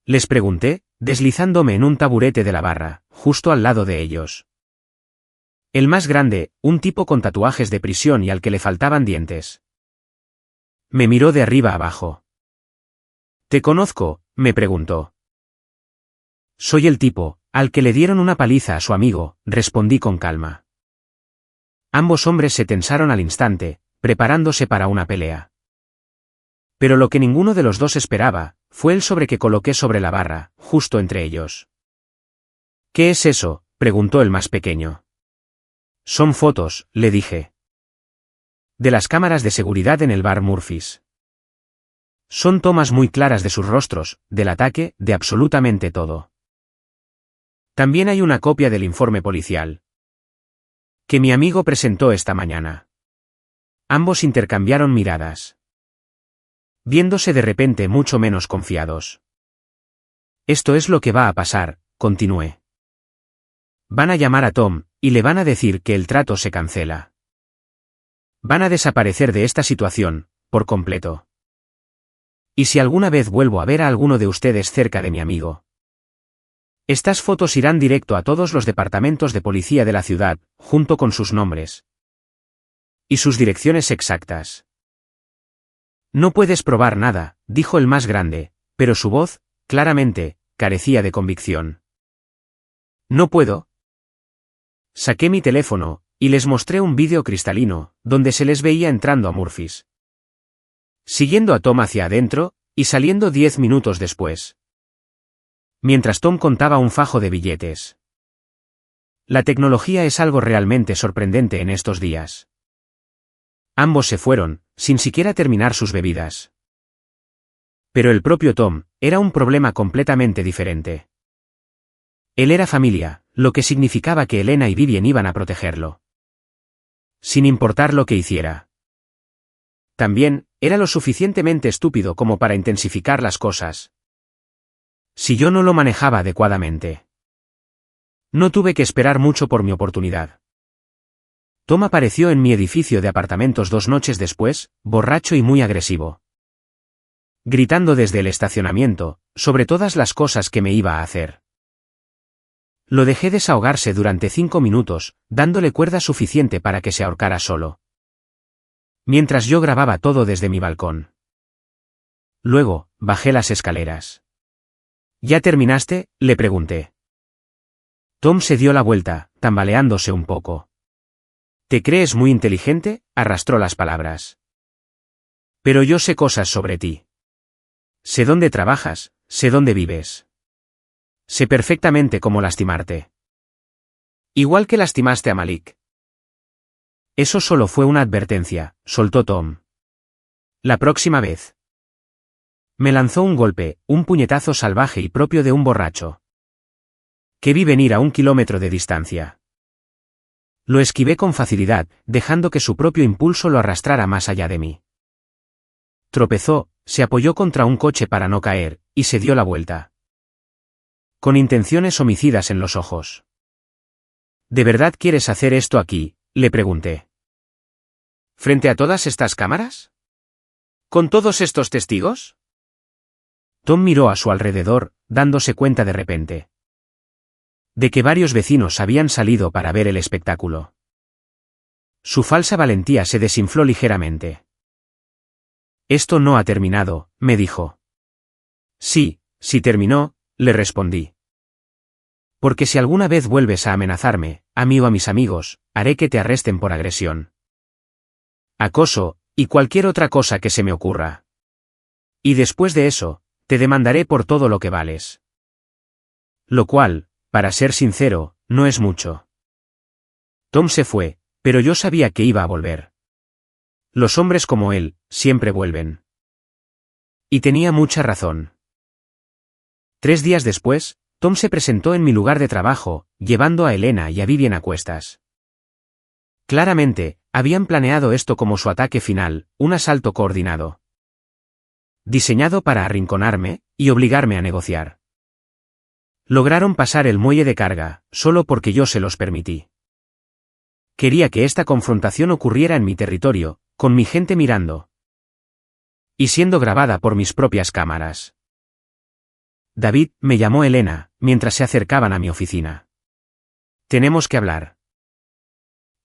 Les pregunté, deslizándome en un taburete de la barra, justo al lado de ellos. El más grande, un tipo con tatuajes de prisión y al que le faltaban dientes. Me miró de arriba abajo. ¿Te conozco?, me preguntó. Soy el tipo, al que le dieron una paliza a su amigo, respondí con calma. Ambos hombres se tensaron al instante, preparándose para una pelea. Pero lo que ninguno de los dos esperaba, fue el sobre que coloqué sobre la barra, justo entre ellos. ¿Qué es eso?, preguntó el más pequeño. Son fotos, le dije. De las cámaras de seguridad en el bar Murphy's. Son tomas muy claras de sus rostros, del ataque, de absolutamente todo. También hay una copia del informe policial que mi amigo presentó esta mañana. Ambos intercambiaron miradas, viéndose de repente mucho menos confiados. Esto es lo que va a pasar, continué. Van a llamar a Tom, y le van a decir que el trato se cancela. Van a desaparecer de esta situación, por completo. Y si alguna vez vuelvo a ver a alguno de ustedes cerca de mi amigo, estas fotos irán directo a todos los departamentos de policía de la ciudad, junto con sus nombres y sus direcciones exactas. No puedes probar nada, dijo el más grande, pero su voz, claramente, carecía de convicción. No puedo. Saqué mi teléfono, y les mostré un vídeo cristalino, donde se les veía entrando a Murphy's, siguiendo a Tom hacia adentro, y saliendo 10 minutos después. Mientras Tom contaba un fajo de billetes. La tecnología es algo realmente sorprendente en estos días. Ambos se fueron, sin siquiera terminar sus bebidas. Pero el propio Tom, era un problema completamente diferente. Él era familia, lo que significaba que Elena y Vivien iban a protegerlo. Sin importar lo que hiciera. También, era lo suficientemente estúpido como para intensificar las cosas. Si yo no lo manejaba adecuadamente. No tuve que esperar mucho por mi oportunidad. Tom apareció en mi edificio de apartamentos 2 noches después, borracho y muy agresivo. Gritando desde el estacionamiento, sobre todas las cosas que me iba a hacer. Lo dejé desahogarse durante 5 minutos, dándole cuerda suficiente para que se ahorcara solo. Mientras yo grababa todo desde mi balcón. Luego, bajé las escaleras. ¿Ya terminaste?, le pregunté. Tom se dio la vuelta, tambaleándose un poco. ¿Te crees muy inteligente?, arrastró las palabras. Pero yo sé cosas sobre ti. Sé dónde trabajas, sé dónde vives. Sé perfectamente cómo lastimarte. Igual que lastimaste a Malik. Eso solo fue una advertencia, soltó Tom. La próxima vez. Me lanzó un golpe, un puñetazo salvaje y propio de un borracho. Que vi venir a 1 kilómetro de distancia. Lo esquivé con facilidad, dejando que su propio impulso lo arrastrara más allá de mí. Tropezó, se apoyó contra un coche para no caer, y se dio la vuelta. Con intenciones homicidas en los ojos. ¿De verdad quieres hacer esto aquí?, le pregunté. ¿Frente a todas estas cámaras? ¿Con todos estos testigos? Tom miró a su alrededor, dándose cuenta de repente. De que varios vecinos habían salido para ver el espectáculo. Su falsa valentía se desinfló ligeramente. Esto no ha terminado, me dijo. Sí, sí terminó, le respondí. Porque si alguna vez vuelves a amenazarme, a mí o a mis amigos, haré que te arresten por agresión, acoso, y cualquier otra cosa que se me ocurra. Y después de eso, te demandaré por todo lo que vales. Lo cual, para ser sincero, no es mucho. Tom se fue, pero yo sabía que iba a volver. Los hombres como él, siempre vuelven. Y tenía mucha razón. 3 días después, Tom se presentó en mi lugar de trabajo, llevando a Elena y a Vivien a cuestas. Claramente, habían planeado esto como su ataque final, un asalto coordinado. Diseñado para arrinconarme, y obligarme a negociar. Lograron pasar el muelle de carga, solo porque yo se los permití. Quería que esta confrontación ocurriera en mi territorio, con mi gente mirando. Y siendo grabada por mis propias cámaras. David, me llamó Elena, mientras se acercaban a mi oficina. Tenemos que hablar.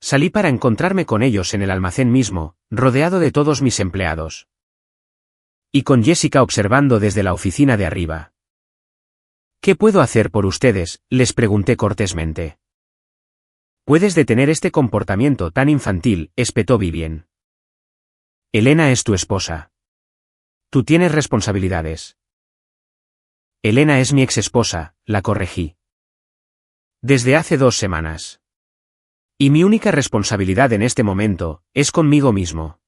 Salí para encontrarme con ellos en el almacén mismo, rodeado de todos mis empleados. Y con Jessica observando desde la oficina de arriba. ¿Qué puedo hacer por ustedes?, les pregunté cortésmente. ¿Puedes detener este comportamiento tan infantil?, espetó Vivien. Elena es tu esposa. Tú tienes responsabilidades. Elena es mi exesposa, la corregí. Desde hace 2 semanas. Y mi única responsabilidad en este momento, es conmigo mismo.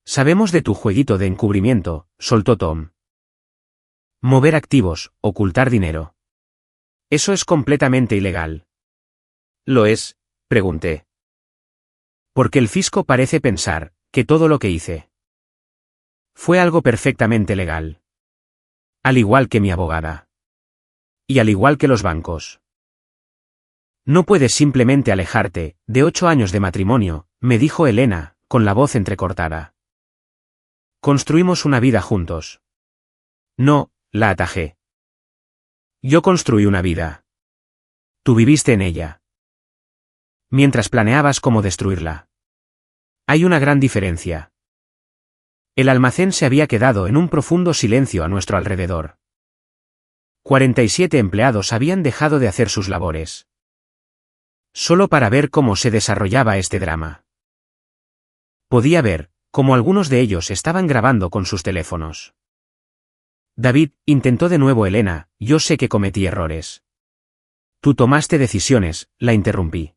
Sabemos de tu jueguito de encubrimiento, soltó Tom. Mover activos, ocultar dinero. Eso es completamente ilegal. ¿Lo es?, pregunté. Porque el fisco parece pensar, que todo lo que hice fue algo perfectamente legal. Al igual que mi abogada. Y al igual que los bancos. No puedes simplemente alejarte, de 8 años de matrimonio, me dijo Elena, con la voz entrecortada. Construimos una vida juntos. No, la atajé. Yo construí una vida. Tú viviste en ella. Mientras planeabas cómo destruirla. Hay una gran diferencia. El almacén se había quedado en un profundo silencio a nuestro alrededor. 47 empleados habían dejado de hacer sus labores. Solo para ver cómo se desarrollaba este drama. Podía ver, cómo algunos de ellos estaban grabando con sus teléfonos. David, intentó de nuevo Elena, yo sé que cometí errores. Tú tomaste decisiones, la interrumpí.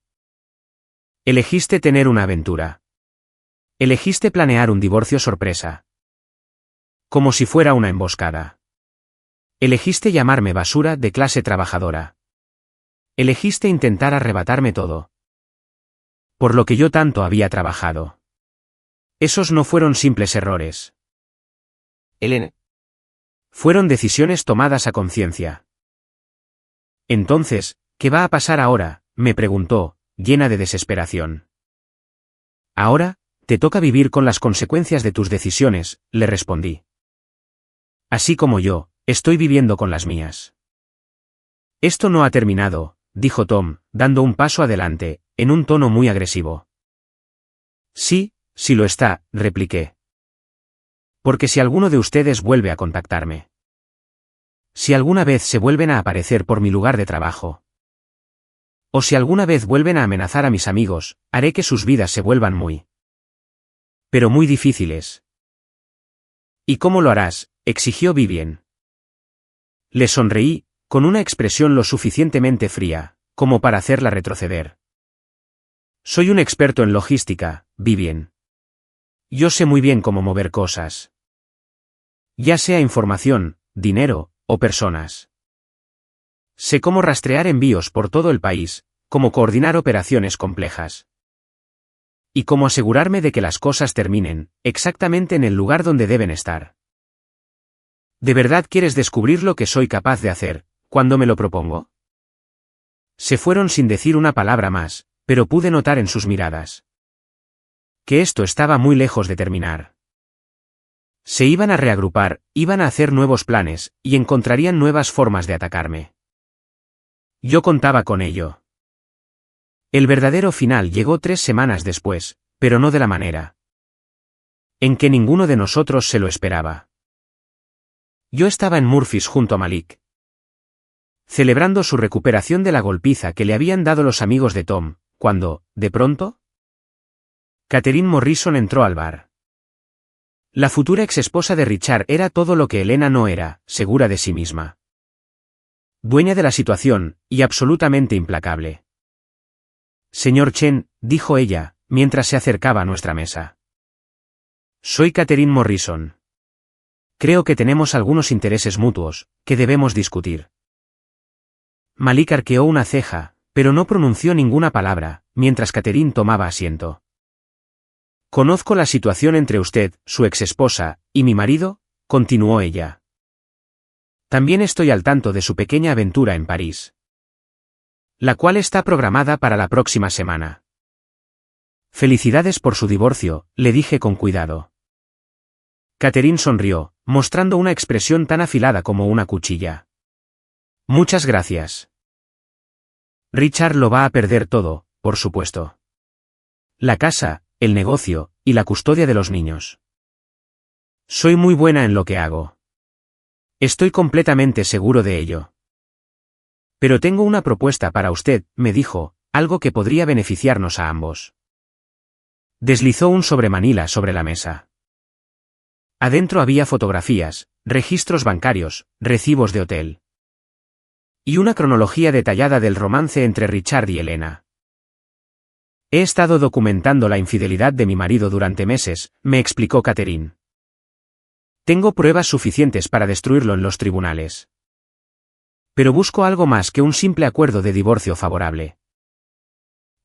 Elegiste tener una aventura. Elegiste planear un divorcio sorpresa. Como si fuera una emboscada. Elegiste llamarme basura de clase trabajadora. Elegiste intentar arrebatarme todo. Por lo que yo tanto había trabajado. Esos no fueron simples errores. Elena. Fueron decisiones tomadas a conciencia. Entonces, ¿qué va a pasar ahora?, me preguntó, llena de desesperación. Ahora, te toca vivir con las consecuencias de tus decisiones, le respondí. Así como yo, estoy viviendo con las mías. Esto no ha terminado, dijo Tom, dando un paso adelante, en un tono muy agresivo. Sí, sí lo está, repliqué. Porque si alguno de ustedes vuelve a contactarme. Si alguna vez se vuelven a aparecer por mi lugar de trabajo. O si alguna vez vuelven a amenazar a mis amigos, haré que sus vidas se vuelvan pero muy difíciles. ¿Y cómo lo harás?, exigió Vivien. Le sonreí, con una expresión lo suficientemente fría, como para hacerla retroceder. Soy un experto en logística, Vivien. Yo sé muy bien cómo mover cosas. Ya sea información, dinero, o personas. Sé cómo rastrear envíos por todo el país, cómo coordinar operaciones complejas. Y cómo asegurarme de que las cosas terminen, exactamente en el lugar donde deben estar. ¿De verdad quieres descubrir lo que soy capaz de hacer, cuando me lo propongo? Se fueron sin decir una palabra más, pero pude notar en sus miradas que esto estaba muy lejos de terminar. Se iban a reagrupar, iban a hacer nuevos planes, y encontrarían nuevas formas de atacarme. Yo contaba con ello. El verdadero final llegó 3 semanas después, pero no de la manera en que ninguno de nosotros se lo esperaba. Yo estaba en Murphys junto a Malik, celebrando su recuperación de la golpiza que le habían dado los amigos de Tom, cuando, de pronto, Catherine Morrison entró al bar. La futura exesposa de Richard era todo lo que Elena no era, segura de sí misma. Dueña de la situación, y absolutamente implacable. Señor Chen, dijo ella, mientras se acercaba a nuestra mesa. Soy Catherine Morrison. Creo que tenemos algunos intereses mutuos, que debemos discutir. Malik arqueó una ceja, pero no pronunció ninguna palabra, mientras Catherine tomaba asiento. Conozco la situación entre usted, su exesposa, y mi marido, continuó ella. También estoy al tanto de su pequeña aventura en París, la cual está programada para la próxima semana. Felicidades por su divorcio, le dije con cuidado. Catherine sonrió, mostrando una expresión tan afilada como una cuchilla. Muchas gracias. Richard lo va a perder todo, por supuesto. La casa, el negocio, y la custodia de los niños. Soy muy buena en lo que hago. Estoy completamente seguro de ello. Pero tengo una propuesta para usted, me dijo, algo que podría beneficiarnos a ambos. Deslizó un sobremanila sobre la mesa. Adentro había fotografías, registros bancarios, recibos de hotel. Y una cronología detallada del romance entre Richard y Elena. He estado documentando la infidelidad de mi marido durante meses, me explicó Catherine. Tengo pruebas suficientes para destruirlo en los tribunales. Pero busco algo más que un simple acuerdo de divorcio favorable.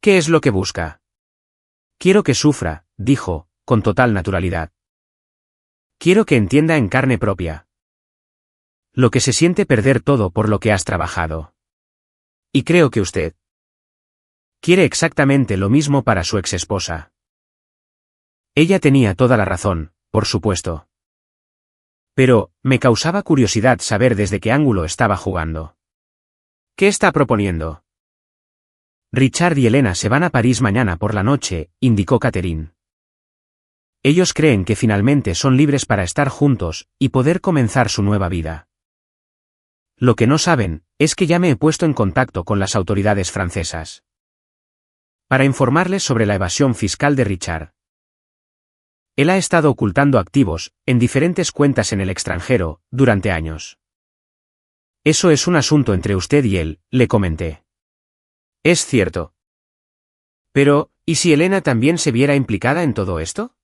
¿Qué es lo que busca? Quiero que sufra, dijo, con total naturalidad. Quiero que entienda en carne propia lo que se siente perder todo por lo que has trabajado. Y creo que usted quiere exactamente lo mismo para su exesposa. Ella tenía toda la razón, por supuesto. Pero, me causaba curiosidad saber desde qué ángulo estaba jugando. ¿Qué está proponiendo? Richard y Elena se van a París mañana por la noche, indicó Catherine. Ellos creen que finalmente son libres para estar juntos y poder comenzar su nueva vida. Lo que no saben, es que ya me he puesto en contacto con las autoridades francesas para informarles sobre la evasión fiscal de Richard. Él ha estado ocultando activos, en diferentes cuentas en el extranjero, durante años. Eso es un asunto entre usted y él, le comenté. Es cierto. Pero, ¿y si Elena también se viera implicada en todo esto?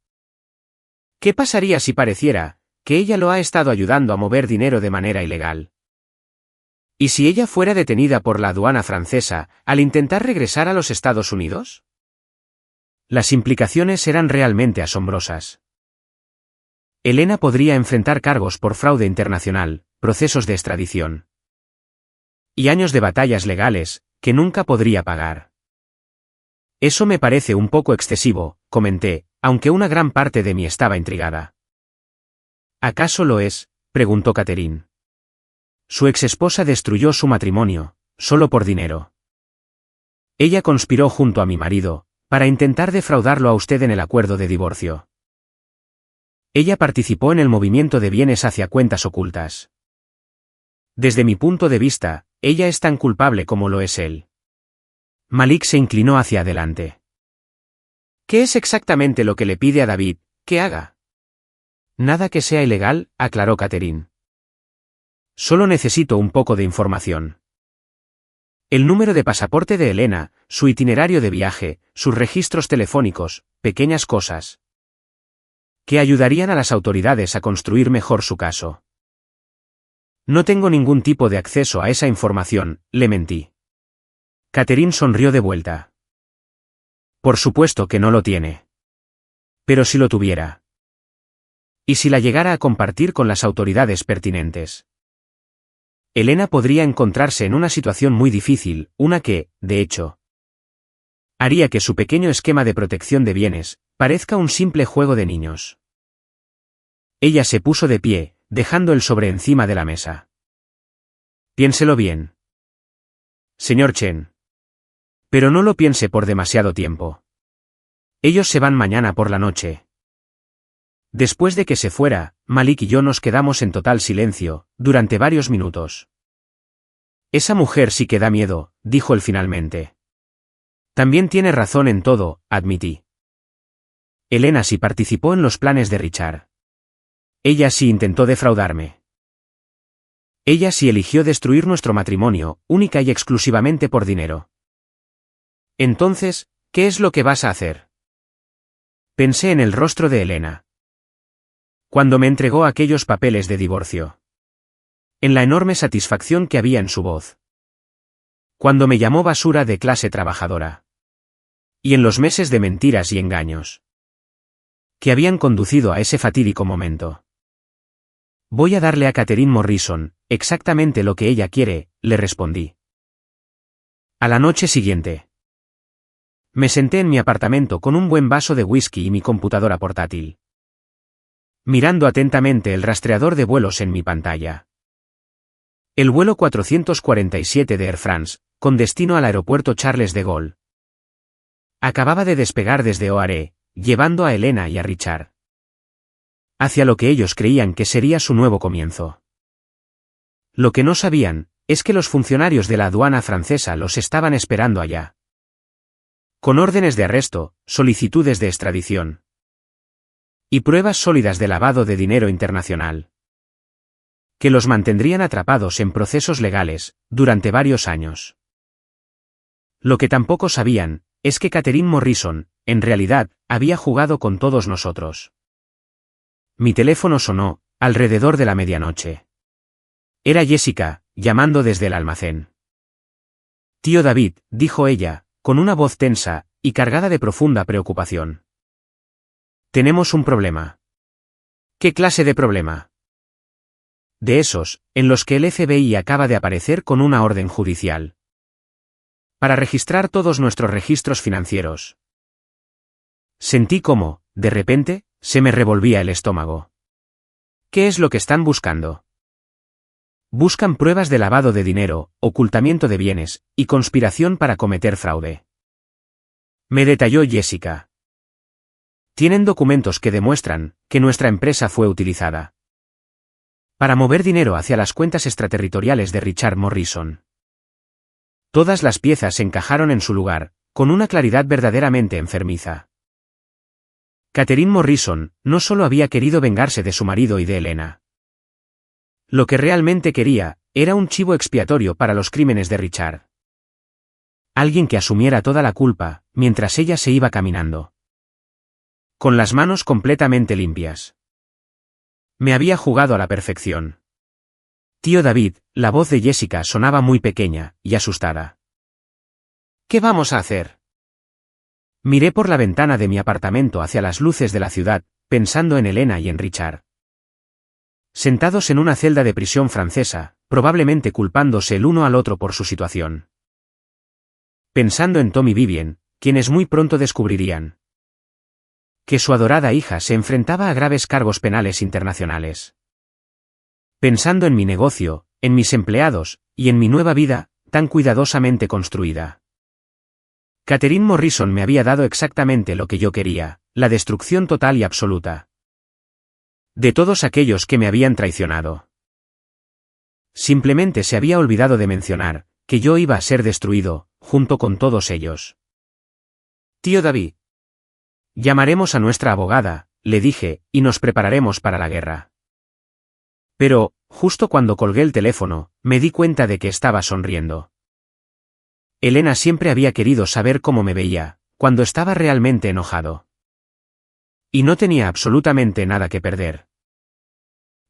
¿Qué pasaría si pareciera que ella lo ha estado ayudando a mover dinero de manera ilegal? ¿Y si ella fuera detenida por la aduana francesa al intentar regresar a los Estados Unidos? Las implicaciones eran realmente asombrosas. Elena podría enfrentar cargos por fraude internacional, procesos de extradición y años de batallas legales que nunca podría pagar. Eso me parece un poco excesivo, comenté, aunque una gran parte de mí estaba intrigada. ¿Acaso lo es?, preguntó Catherine. Su exesposa destruyó su matrimonio, solo por dinero. Ella conspiró junto a mi marido para intentar defraudarlo a usted en el acuerdo de divorcio. Ella participó en el movimiento de bienes hacia cuentas ocultas. Desde mi punto de vista, ella es tan culpable como lo es él. Malik se inclinó hacia adelante. ¿Qué es exactamente lo que le pide a David que haga? Nada que sea ilegal, aclaró Catherine. Solo necesito un poco de información. El número de pasaporte de Elena, su itinerario de viaje, sus registros telefónicos, pequeñas cosas que ayudarían a las autoridades a construir mejor su caso. No tengo ningún tipo de acceso a esa información, le mentí. Catherine sonrió de vuelta. Por supuesto que no lo tiene. Pero si lo tuviera. ¿Y si la llegara a compartir con las autoridades pertinentes? Elena podría encontrarse en una situación muy difícil, una que, de hecho, haría que su pequeño esquema de protección de bienes parezca un simple juego de niños. Ella se puso de pie, dejando el sobre encima de la mesa. Piénselo bien. Señor Chen. Pero no lo piense por demasiado tiempo. Ellos se van mañana por la noche. Después de que se fuera, Malik y yo nos quedamos en total silencio, durante varios minutos. Esa mujer sí que da miedo, dijo él finalmente. También tiene razón en todo, admití. Elena sí participó en los planes de Richard. Ella sí intentó defraudarme. Ella sí eligió destruir nuestro matrimonio, única y exclusivamente por dinero. Entonces, ¿qué es lo que vas a hacer? Pensé en el rostro de Elena cuando me entregó aquellos papeles de divorcio. En la enorme satisfacción que había en su voz. Cuando me llamó basura de clase trabajadora. Y en los meses de mentiras y engaños que habían conducido a ese fatídico momento. Voy a darle a Catherine Morrison exactamente lo que ella quiere, le respondí. A la noche siguiente. Me senté en mi apartamento con un buen vaso de whisky y mi computadora portátil, mirando atentamente el rastreador de vuelos en mi pantalla. El vuelo 447 de Air France, con destino al aeropuerto Charles de Gaulle, acababa de despegar desde O'Hare, llevando a Elena y a Richard hacia lo que ellos creían que sería su nuevo comienzo. Lo que no sabían es que los funcionarios de la aduana francesa los estaban esperando allá, con órdenes de arresto, solicitudes de extradición y pruebas sólidas de lavado de dinero internacional, que los mantendrían atrapados en procesos legales durante varios años. Lo que tampoco sabían es que Catherine Morrison, en realidad, había jugado con todos nosotros. Mi teléfono sonó alrededor de la medianoche. Era Jessica, llamando desde el almacén. Tío David, dijo ella, con una voz tensa y cargada de profunda preocupación. Tenemos un problema. ¿Qué clase de problema? De esos, en los que el FBI acaba de aparecer con una orden judicial para registrar todos nuestros registros financieros. Sentí cómo, de repente, se me revolvía el estómago. ¿Qué es lo que están buscando? Buscan pruebas de lavado de dinero, ocultamiento de bienes, y conspiración para cometer fraude. Me detalló Jessica. Tienen documentos que demuestran que nuestra empresa fue utilizada para mover dinero hacia las cuentas extraterritoriales de Richard Morrison. Todas las piezas encajaron en su lugar, con una claridad verdaderamente enfermiza. Catherine Morrison no solo había querido vengarse de su marido y de Elena. Lo que realmente quería era un chivo expiatorio para los crímenes de Richard. Alguien que asumiera toda la culpa, mientras ella se iba caminando, con las manos completamente limpias. Me había jugado a la perfección. Tío David, la voz de Jessica sonaba muy pequeña y asustada. ¿Qué vamos a hacer? Miré por la ventana de mi apartamento hacia las luces de la ciudad, pensando en Elena y en Richard, sentados en una celda de prisión francesa, probablemente culpándose el uno al otro por su situación. Pensando en Tom y Vivien, quienes muy pronto descubrirían que su adorada hija se enfrentaba a graves cargos penales internacionales. Pensando en mi negocio, en mis empleados, y en mi nueva vida, tan cuidadosamente construida. Catherine Morrison me había dado exactamente lo que yo quería, la destrucción total y absoluta de todos aquellos que me habían traicionado. Simplemente se había olvidado de mencionar que yo iba a ser destruido, junto con todos ellos. Tío David. Llamaremos a nuestra abogada, le dije, y nos prepararemos para la guerra. Pero, justo cuando colgué el teléfono, me di cuenta de que estaba sonriendo. Elena siempre había querido saber cómo me veía, cuando estaba realmente enojado. Y no tenía absolutamente nada que perder.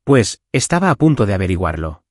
Pues, estaba a punto de averiguarlo.